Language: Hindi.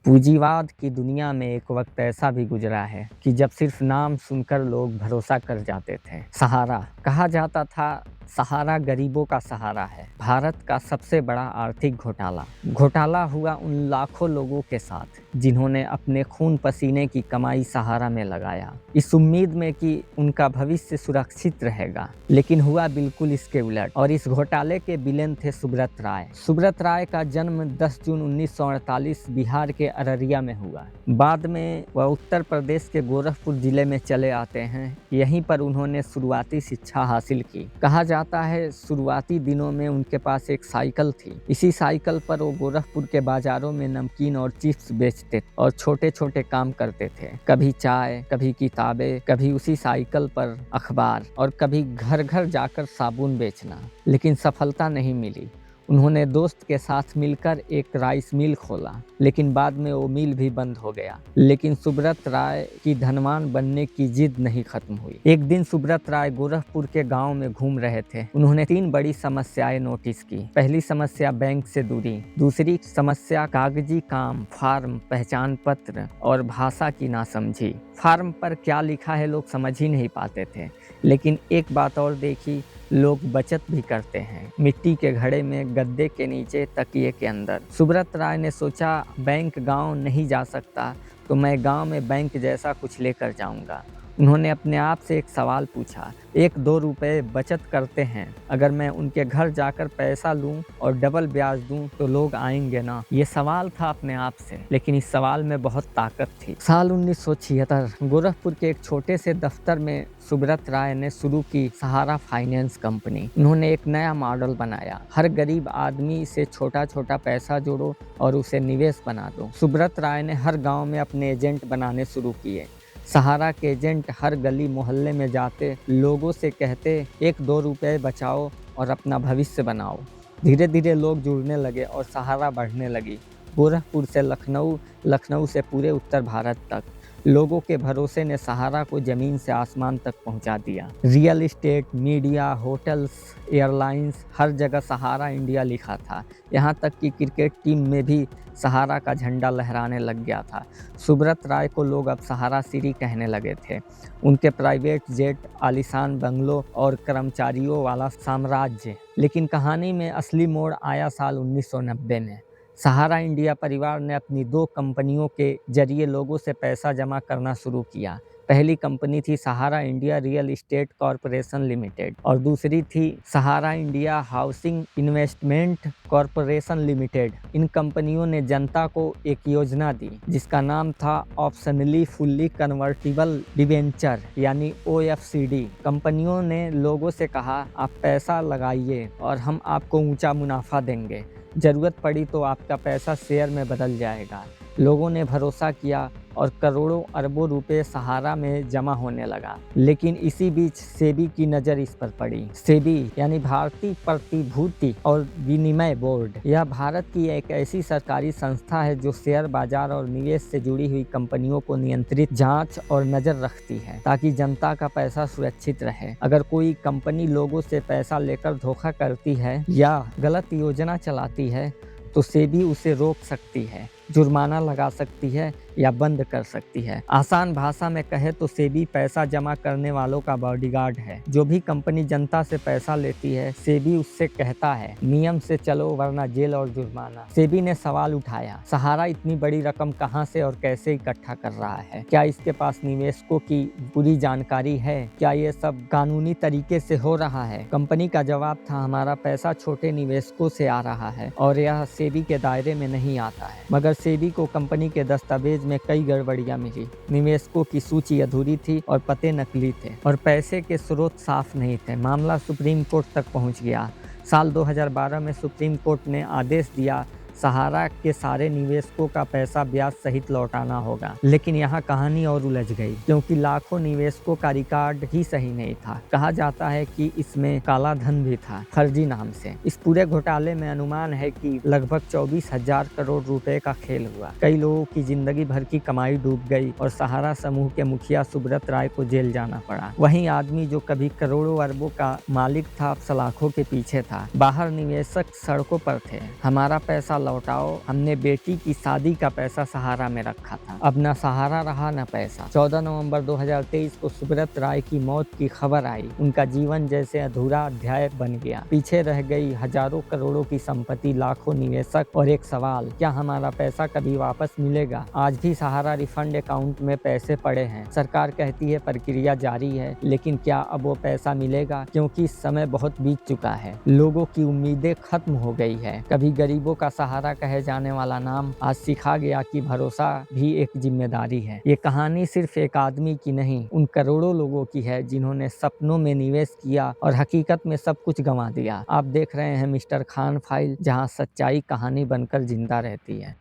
पूंजीवाद की दुनिया में एक वक्त ऐसा भी गुजरा है कि जब सिर्फ नाम सुनकर लोग भरोसा कर जाते थे। सहारा कहा जाता था। सहारा गरीबों का सहारा है। भारत का सबसे बड़ा आर्थिक घोटाला हुआ उन लाखों लोगों के साथ जिन्होंने अपने खून पसीने की कमाई सहारा में लगाया, इस उम्मीद में कि उनका भविष्य सुरक्षित रहेगा। लेकिन हुआ बिल्कुल इसके उलट, और इस घोटाले के विलेन थे सुब्रत राय। सुब्रत राय का जन्म 10 जून 1948 बिहार के अररिया में हुआ। बाद में वह उत्तर प्रदेश के गोरखपुर जिले में चले आते हैं। यहीं पर उन्होंने शुरुआती शिक्षा हासिल की। कहा जाता है शुरुआती दिनों में उनके पास एक साइकिल थी। इसी साइकिल पर वो गोरखपुर के बाजारों में नमकीन और चिप्स बेचते और छोटे छोटे काम करते थे। कभी चाय, कभी किताबें, कभी उसी साइकिल पर अखबार, और कभी घर घर जाकर साबुन बेचना। लेकिन सफलता नहीं मिली। उन्होंने दोस्त के साथ मिलकर एक राइस मिल खोला, लेकिन बाद में वो मिल भी बंद हो गया। लेकिन सुब्रत राय की धनवान बनने की जिद नहीं खत्म हुई। एक दिन सुब्रत राय गोरखपुर के गांव में घूम रहे थे। उन्होंने 3 बड़ी समस्याएं नोटिस की। पहली समस्या बैंक से दूरी, दूसरी समस्या कागजी काम, फार्म, पहचान पत्र और भाषा की नासमझी। फार्म पर क्या लिखा है लोग समझ ही नहीं पाते थे। लेकिन एक बात और देखी, लोग बचत भी करते हैं, मिट्टी के घड़े में, गद्दे के नीचे, तकिए के अंदर। सुब्रत राय ने सोचा बैंक गांव नहीं जा सकता तो मैं गांव में बैंक जैसा कुछ लेकर जाऊंगा। उन्होंने अपने आप से एक सवाल पूछा, 1-2 रुपए बचत करते हैं, अगर मैं उनके घर जाकर पैसा लूं और डबल ब्याज दूं तो लोग आएंगे ना? ये सवाल था अपने आप से, लेकिन इस सवाल में बहुत ताकत थी। साल 1976 गोरखपुर के एक छोटे से दफ्तर में सुब्रत राय ने शुरू की सहारा फाइनेंस कंपनी। उन्होंने एक नया मॉडल बनाया, हर गरीब आदमी से छोटा छोटा पैसा जोड़ो और उसे निवेश बना दो। सुब्रत राय ने हर गांव में अपने एजेंट बनाने शुरू किए। सहारा के एजेंट हर गली मोहल्ले में जाते, लोगों से कहते 1-2 रुपए बचाओ और अपना भविष्य बनाओ। धीरे धीरे लोग जुड़ने लगे और सहारा बढ़ने लगी। गोरखपुर से लखनऊ, लखनऊ से पूरे उत्तर भारत तक लोगों के भरोसे ने सहारा को जमीन से आसमान तक पहुंचा दिया। Real estate, media, hotels, airlines, हर जगह सहारा इंडिया लिखा था। यहाँ तक कि क्रिकेट टीम में भी सहारा का झंडा लहराने लग गया था। सुब्रत राय को लोग अब सहारा सिटी कहने लगे थे। उनके प्राइवेट जेट, आलीशान बंगलों और कर्मचारियों वाला साम्राज्य। लेकिन कहानी में असली मोड़ आया साल 1990 में। सहारा इंडिया परिवार ने अपनी 2 कंपनियों के जरिए लोगों से पैसा जमा करना शुरू किया। पहली कंपनी थी Sahara India real estate corporation limited और दूसरी थी Sahara India housing investment corporation limited. इन कंपनियों ने जनता को एक योजना दी जिसका नाम था ऑप्शनली फुल्ली कन्वर्टिबल डिबेंचर यानी OFCD। कंपनियों ने लोगों से कहा, आप पैसा लगाइए और हम आपको ऊंचा मुनाफा देंगे। जरूरत पड़ी तो आपका पैसा शेयर में बदल जाएगा। लोगों ने भरोसा किया और करोड़ों अरबों रुपए सहारा में जमा होने लगा। लेकिन इसी बीच सेबी की नज़र इस पर पड़ी। सेबी यानी भारतीय प्रतिभूति और विनिमय बोर्ड, यह भारत की एक ऐसी सरकारी संस्था है जो शेयर बाजार और निवेश से जुड़ी हुई कंपनियों को नियंत्रित, जांच और नज़र रखती है ताकि जनता का पैसा सुरक्षित रहे। अगर कोई कंपनी लोगों से पैसा लेकर धोखा करती है या गलत योजना चलाती है तो सेबी उसे रोक सकती है, जुर्माना लगा सकती है या बंद कर सकती है। आसान भाषा में कहे तो सेबी पैसा जमा करने वालों का बॉडीगार्ड है। जो भी कंपनी जनता से पैसा लेती है, सेबी उससे कहता है नियम से चलो वरना जेल और जुर्माना। सेबी ने सवाल उठाया, सहारा इतनी बड़ी रकम कहां से और कैसे इकट्ठा कर रहा है? क्या इसके पास निवेशकों की पूरी जानकारी है? क्या ये सब कानूनी तरीके से हो रहा है? कंपनी का जवाब था, हमारा पैसा छोटे निवेशकों से आ रहा है और यह सेबी के दायरे में नहीं आता है। मगर सेबी को कंपनी के दस्तावेज में कई गड़बड़ियां मिली। निवेशकों की सूची अधूरी थी और पते नकली थे और पैसे के स्रोत साफ नहीं थे। मामला सुप्रीम कोर्ट तक पहुंच गया। साल 2012 में सुप्रीम कोर्ट ने आदेश दिया, सहारा के सारे निवेशकों का पैसा ब्याज सहित लौटाना होगा। लेकिन यहाँ कहानी और उलझ गई, क्योंकि लाखों निवेशकों का रिकॉर्ड ही सही नहीं था। कहा जाता है कि इसमें काला धन भी था, फर्जी नाम से। इस पूरे घोटाले में अनुमान है कि लगभग 24,000 करोड़ रुपए का खेल हुआ। कई लोगों की जिंदगी भर की कमाई डूब गई और सहारा समूह के मुखिया सुब्रत राय को जेल जाना पड़ा। वहीं आदमी जो कभी करोड़ों अरबों का मालिक था, अब सलाखों के पीछे था। बाहर निवेशक सड़कों पर थे, हमारा पैसा लौटाओ, हमने बेटी की शादी का पैसा सहारा में रखा था, अब न सहारा रहा न पैसा। 14 नवंबर 2023 को सुब्रत राय की मौत की खबर आई। उनका जीवन जैसे अधूरा अध्याय बन गया। पीछे रह गई हजारों करोड़ों की संपत्ति, लाखों निवेशक और एक सवाल, क्या हमारा पैसा कभी वापस मिलेगा? आज भी सहारा रिफंड अकाउंट में पैसे पड़े हैं। सरकार कहती है प्रक्रिया जारी है, लेकिन क्या अब वो पैसा मिलेगा? क्योंकि समय बहुत बीत चुका है, लोगों की उम्मीदें खत्म हो गई है। कभी गरीबों का सहारा कहे जाने वाला नाम आज सिखा गया कि भरोसा भी एक जिम्मेदारी है। ये कहानी सिर्फ एक आदमी की नहीं, उन करोड़ों लोगों की है जिन्होंने सपनों में निवेश किया और हकीकत में सब कुछ गंवा दिया। आप देख रहे हैं मिस्टर खान फाइल, जहां सच्चाई कहानी बनकर जिंदा रहती है।